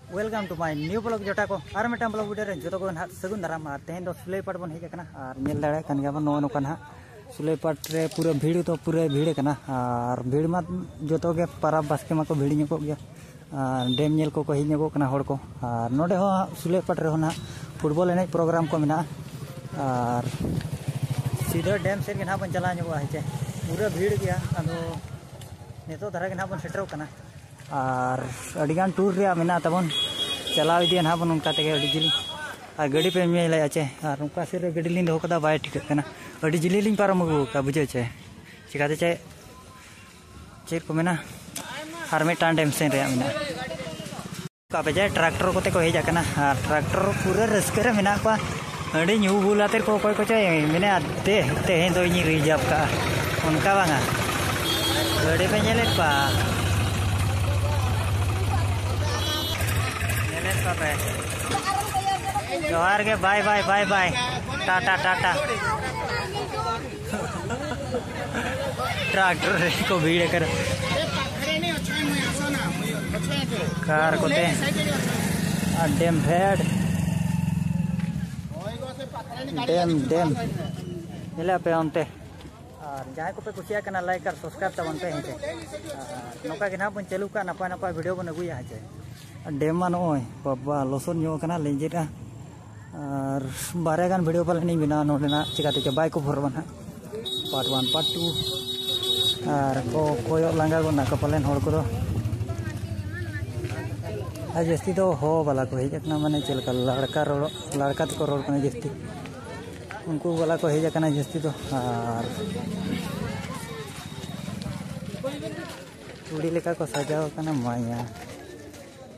welcome to my new blog जोटा को और मिट्टा ब्लॉग वीडियो जो को ना सगुन दाराम और तेहन सुलैपाट बन हेजना और नेल दाड़े कान गया नो नोका ना सुलैपाट रे पूरा भीड़ तो पूरा भीड़ कना और भीड़ मा जो के पाराब बास्के मा को भीड़ ñको गया डेम नेल को हिजñको कना हड़ को और नोडे हो सुलैपाट रे ना फुटबॉल एने प्रोग्राम को मेना और सीधा डेम से ना बन चला ñको हेचे पूरा भीड़ गया अदो नेतो धारा के ना बन सेटरो कना और अड़ीगान टूर रे मेना तबन चलाव इदिया ना बन उनका तेगे अड़ी जिली और गाड़ी पे मेला आचे और उनका सिर गाड़ी लिंद हो कदा बाय टिकट कना अड़ी जिली लिंग पारम अगु का बुझे चे चिकाते चे चेर को मेना हर में टान डेम से रे मेना का पे जाए ट्रैक्टर कोते को हेजा कना और ट्रैक्टर पूरा रस्के रे मेना को अड़ी न्यू बुलाते को कोई को चे मेने आते तेहे दो नी रिजर्व का उनका बांगा गाड़ी पे नेले पा जोहार के bye bye bye bye Tata Tata tractor को भीड़ कर कार को डेम भेड़ डेम डेम मिले पे अंते और जहाँ को पे कुछ लाइक और सब्सक्राइब तबन पे हेचे नौका के ना बन चलू का नपा नपा वीडियो बन अगुया हेचे डेम मा नोय बाबा लोसन ño kana लेंजेरा और बारे गान वीडियो पाले नहीं बिना नोडेना चिकाते के बाइक को भरबन हा पार्ट 1 पार्ट 2 और को कोयो लांगा को ना कपलेन हर को आज जस्ती तो हो वाला को हेजना माने चलका लड़का तो रोड कने जस्ती उनको वाला को हेजना जस्ती तो और चूड़ी लेका को सजाव कना माया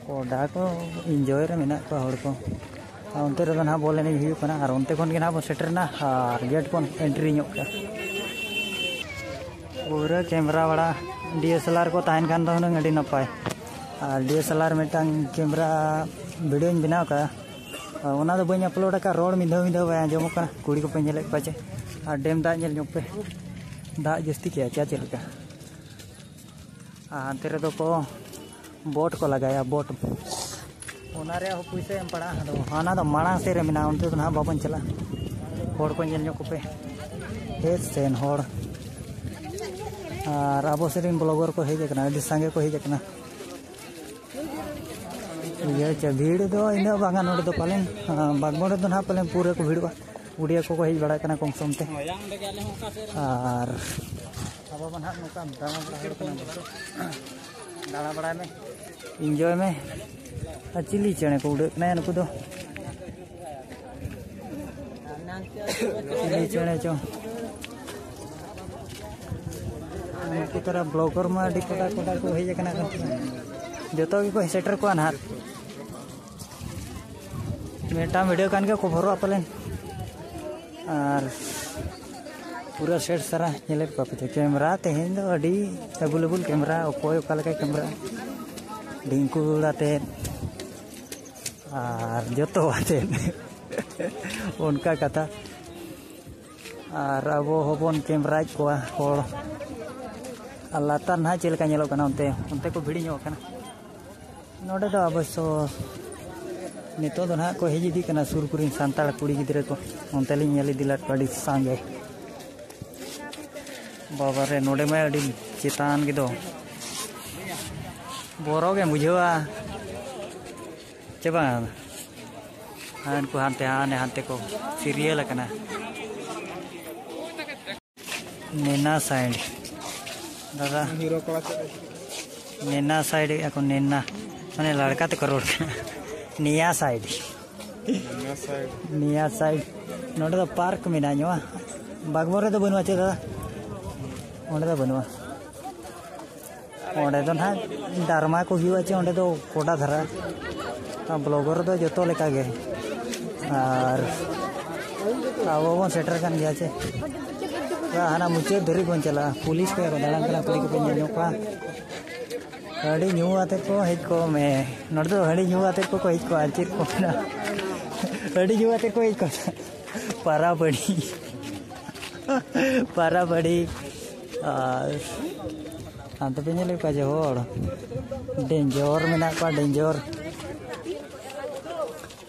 कोडा को एंजॉय रे मेना को हड़ को उनते रे ना बोले नहीं हुई कना और उनते कोन के ना सेटर ना और गेट कोन एंट्री ñok का पूरा कैमरा वाला डीएसएलआर को ताहन खान दो अड़ी नपाय और डीएसएलआर मेटांग कैमरा वीडियो बनाव का ओना दो बई अपलोड का रोड मिधो मिधो बाय आंजम का कुड़ी को पे नेले पाचे और डेम दा नेल ñok पे दा जस्ती के क्या चलका अंते रे दो को बोट को लगाया बोट ओनारे हो पैसे एम पड़ा हाना दो माड़ा से रे मिना उनते तो ना बाबन चला होड़ को नेल ñको पे हे सेन होड़ और अब सेरिन ब्लॉगर को हेज कना अडी संगे को हेज कना ये च भीड़ दो इना बागा नोड दो पालेन बागमोड़ दो ना पालेन पूरे को भीड़ उड़िया को हेज बड़ा कना कम समते और अब बन हा नोका दाना बड़ा हेड कना दाना बड़ा में एंजॉय में चिली चेने को उड़े ना नुको दो चिली चेने चो की तरह ब्लॉगर में अड़ी कोटा कोटा को हेज कना जतो की को सेटर को अनहार मेटा वीडियो कान के को भरो अपलेन और पूरा सेट सारा नेले को पे कैमरा तेहेन दो अड़ी अवेलेबल कैमरा ओकोय ओका लगा कैमरा डिंकू उड़ाते और जतो आते उनका कथा और अब होबन कैमरा को होड़ लातार ना चलका नेलो कना उनते को भिड़ी ñok कना नोडे दो अवश्य नितो दो ना को हेजिदी कना सुरकुरिन सांताल कुड़ी गिदरे को उनते लिं नेली दिलाट अड़ी सांगे बाबा रे नोडे में अड़ी चितान गिदो बोरो के बुझवा चबा हान को हानते हानते को सीरियल कना नेना साइड दादा हीरो को नेना साइड को नेना माने लड़का तो करोड़ निया साइड नोडे तो पार्क में नाñो बागमोरे तो बनवा चे दादा ओंडे तो बनवा ओंडे तो ना दारमा को हिवा चे ओंडे तो कोडा धरा ब्लॉगर तो जतो लेका गे और अब बन सेटर कान गया चे हाना मुचे धरी बन चला पुलिस पे दालान कना कुड़ी को पे ñok का हड़ी न्यू आते को हेज को मैं नोड तो हड़ी न्यू आते को हेज को आचिर को ना हड़ी न्यू आते को हेज को पारा बड़ी अंत पे नेले का जोर डेंजर मेना का डेंजर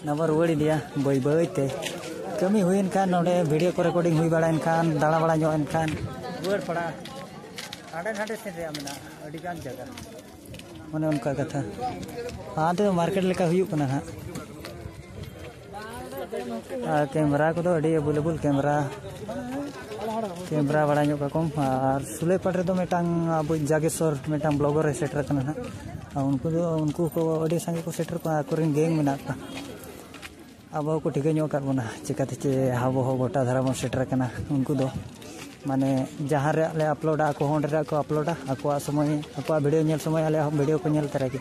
नवा रुआड़ दिया बई बईते कमी हुईन खान नोडे वीडियो को रिकॉर्डिंग हुई बड़ाइन खान दाड़ा बड़ा ᱧᱚᱜ खान रुआड़ पड़ा हाडे हाडे सेन रे मेना अडी गान जगह माने उनका कथा हाँ तो मार्केट लेका हुई कना हा कैमरा को तो अडी अवेलेबल कैमरा बड़ा ᱧᱚᱜ का कम और सुलेपाट रे तो मेटांग अब जागेश्वर मेटांग ब्लॉगर रे सेटर कना हा उनको को अडी संगे को सेटर को आकोरिन गैंग मेना का अब को ठिका ᱧᱚᱜ का बना चिकाते चे हाबो हो गोटा धारा बन सेटर कना उनको दो माने जहाँ रे ले अपलोड को होंड रे को अपलोड आको समय आको वीडियो नेल समय आले वीडियो को नेल तरह के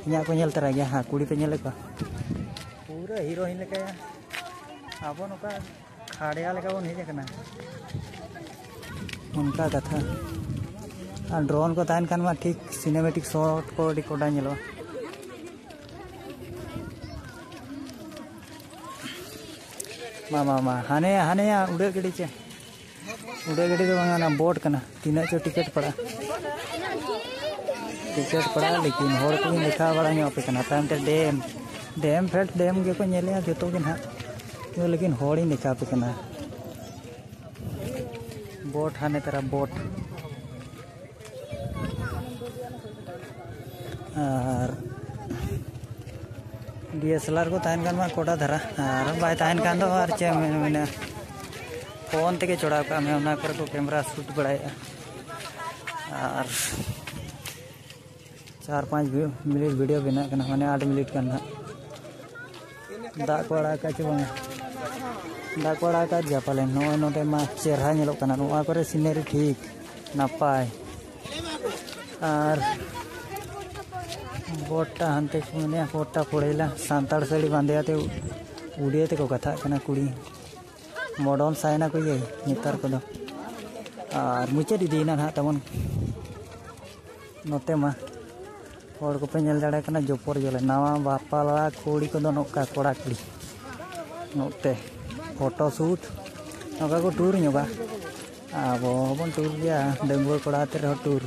इना को नेल तरह के हां कुड़ी पे नेल का पूरा हीरोइन लेका अब नका खाड़िया लेका बन हेज कना उनका कथा और ड्रोन को तान खान मा ठीक सिनेमैटिक शॉट को डिकोडा नेलो मामा हाने हाने उड़े गड़ी चे उड़े गड़ी तो ना बोट कना तीना चो टिकट पड़ा लेकिन होर को लिखा बड़ा ᱧᱚᱜ पे कना ताम ते डैम फेट डैम के को नेले जतो के ना तो लेकिन होर ही लिखा पे कना बोट हाने तेरा बोट और डीएसएलआर को तान कान मा कोटा धरा और बाय तान कान दो और चे मैंने फोन ते के चढ़ा का मैं उना कर को कैमरा शूट बड़ाया और 4-5 मिनट वीडियो बना करना माने 8 मिनट करना दा कोड़ा का चुंग दा कोड़ा का जापाले नो नोटे मा चेहरा नेलो कना नोआ करे सीनरी ठीक नापाय और बोटा हंते माने बोटा पड़ेला सांताड़ साड़ी बांधेते उड़ियाते को कथा कना कुड़ी मॉडर्न साइना को ये नितर को दो और मुचे दीना ना तमन नोते मा और को पे नेल दाड़े कना जोपर जले नावा बापाला कोड़ी को दो नोका कोड़ा कुड़ी नोते फोटो शूट नोका को टूर ᱧᱚᱜᱟ आबो बन टूर गया डेंगुर कोड़ा ते रह टूर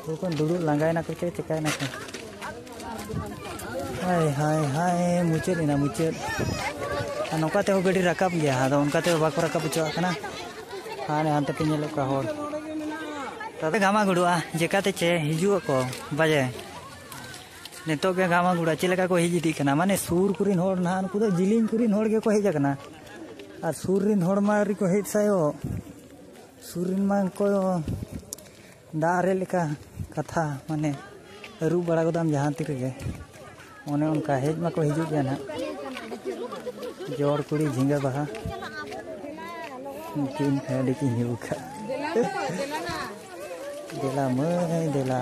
तो कोन दुडु लांगायना को चिकायना को हाय हाय हाय मुचे दिना मुचे नौका ते गड़ी रकाब गया आदो उनका ते बाको रकाब चो कना हाने हानते पे नेलो का होर तबे गामा गुडुआ जेकाते चे हिजु को बाजे नितो के गामा गुडा चिलका को हिजिदी कना माने सूर कुरिन होर ना उनको तो जिलिंग कुरिन होर के को हेज कना और सूरिन होर मारी को हेज सायो सूरिन मा को दारे लेका कथा माने रु बड़ा गोदाम जहां तिर के ओने उनका हेज मा को हिजु गया ना जोड़ कुड़ी झिंगा बहा किन खाली की हिउका देला मय देला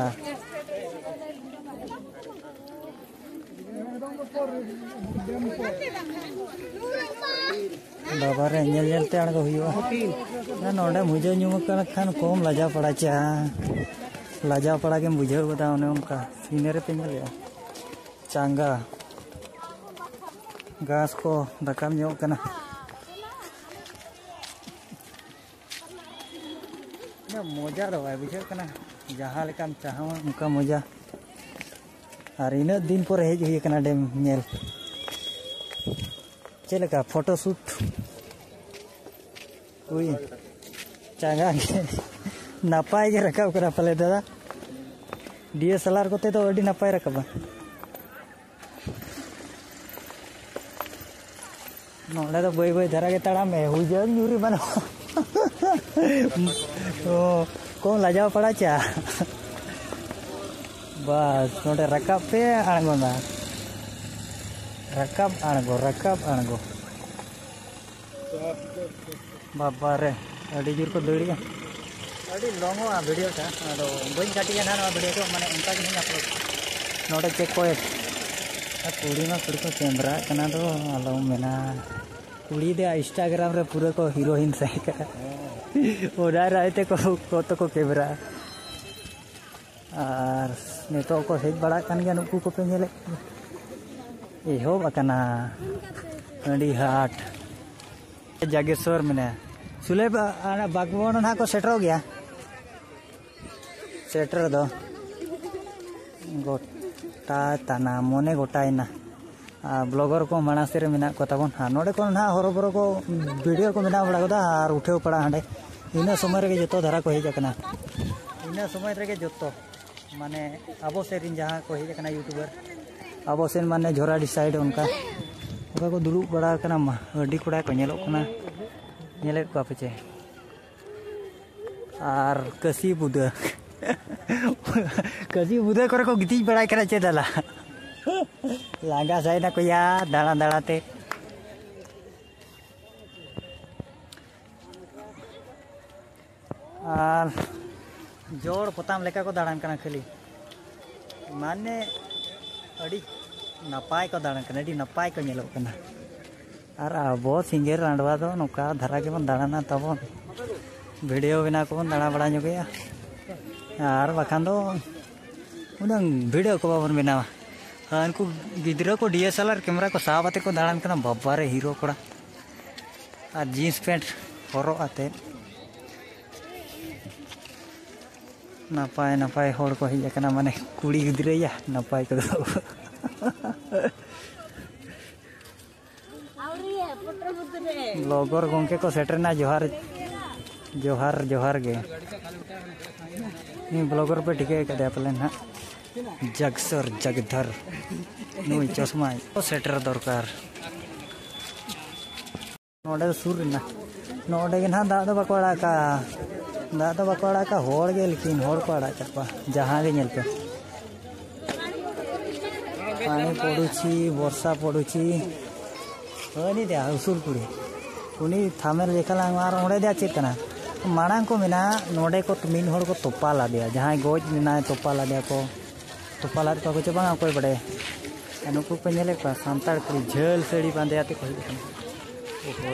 बाबा रे नेल नेल ते आड़ को हुआ ना नोडे मुझे ᱧᱩᱢ कन खान कोम लाजा पड़ा चा लाजा पड़ा के बुझे बता ओने उनका सीनेरे पे नेल चांगा घास को रकम ᱧᱚᱜ कना ना मजा रो भाई बुझे कना जहां लेकाम चाहो उनका मजा और इन दिन पर हेज हुई कना डेम नेल चलेका फोटो शूट हुई चांगा नापाय के रकाब करा पले दादा डीएसएलआर कोते तो अडी नापाय रकाबा नोडे तो बई बई धरा के ताड़ा में हुजन न्यूरी बनो तो कौन लाजाव पड़ा चा बस नोडे रकाब पे आणगो ना रकाब आणगो बाबा रे अडी जोर को दड़िया अडी लॉन्गो आ वीडियो का आदो बई काटी ना ना वीडियो को माने उनका के नहीं अपलोड नोडे चेक कोए कुड़ी मा कुड़ी को कैमरा कना दो आलो मेना कुड़ी दे इंस्टाग्राम रे पूरा को हीरोइन सही का ओडा रहते को तो को कैमरा और नेतो को हेज बड़ा कान गया नुकु को पे नेले एहो बकना अंडी हाट जागेश्वर में सुले बागवान ना को सेटर हो गया सेटर दो गोटा तना मोने गोटाइना ब्लॉगर को मानसे मेना को ताबन नोडे को ना हरबरो को वीडियो को मेना बड़ा गोदा और उठे पड़ा हांडे इन समय रे जो धारा को हेजना इन समय रे जो माने अब सेरिन जहाँ को हेजना यूट्यूबर अब सेन माने झोराडी साइड उनका को दुड़ू बड़ा अड्डी कड़ा को नेले को पेचे और कसी बुदा कसी बुदा करे को गिती बड़ा करा चेदला लागा साइड को या दाड़ा दाड़ाते और जोड़ पोताम लेका को दाड़ान कना खाली माने अड़ी नपाय को दाड़ान कना अड़ी नपाय को नेलो कना और अब सिंगेर रांडवा दो नौका धारा के बन दाड़ाना तब वीडियो बना को दाड़ा बड़ा गया और बखान दो उन्हें वीडियो को बाबन बनावा उनको गिद्रा को DSLR कैमरा को साबाते को दाड़ान कना बाबारे हीरो कोड़ा और जीन्स पैंट हरो आते नपाय नपाय होड़ को हेजना माने कुड़ी गिद्रा नपाय को ब्लॉगर गोंके को सेटरना जोहार जोहार जोहार गे ब्लॉगर पे ठीक है पले ना जगसर जगधर नुई चश्मा सेटर दरकार नोडे सुर ना नोडे ना दादा बाको अड़ाका दादा बाको अड़ाका होड़ गे लेकिन होड़ को अड़ाका जहाँ गे नेलपे पानी पड़ुची वर्षा पड़ुची हनी दे उसूल कुड़ी उनी थामेल लेखा मार ओडे दे चेक कना माड़ांग को मेना नोडे को मीन होड़ को तोपा लादिया जहाँ गोज मेना तोपा लादिया को तोपा लाद को चे बांगा कोई बड़े नुकु पे नेले को सांताड़ कुड़ी झेल सेड़ी बांधे आते को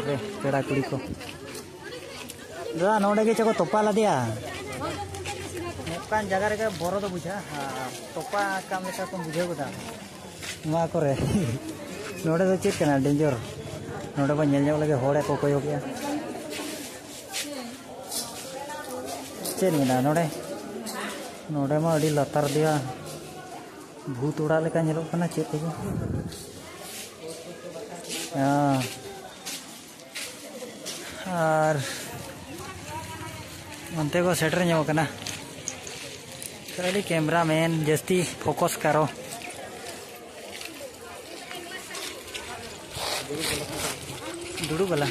रे पेड़ा कुड़ी को दादा नोडे के चको तोपा लादिया नोकान जगह रे बोरो तो बुझा तोपा काम लेका को बुझे गोदा मा करे नोडे तो चेक कना डेंजर नोडे बा नेल लगे होड़े को कोयो गया चेक ना नोडे नोडे मा अड़ी लतार दिया भूत उड़ा लेका नेलो कना चेक को और अंते को सेटर ᱧᱟᱢ कना खाली कैमरामैन जस्ती फोकस करो दुड़ू बला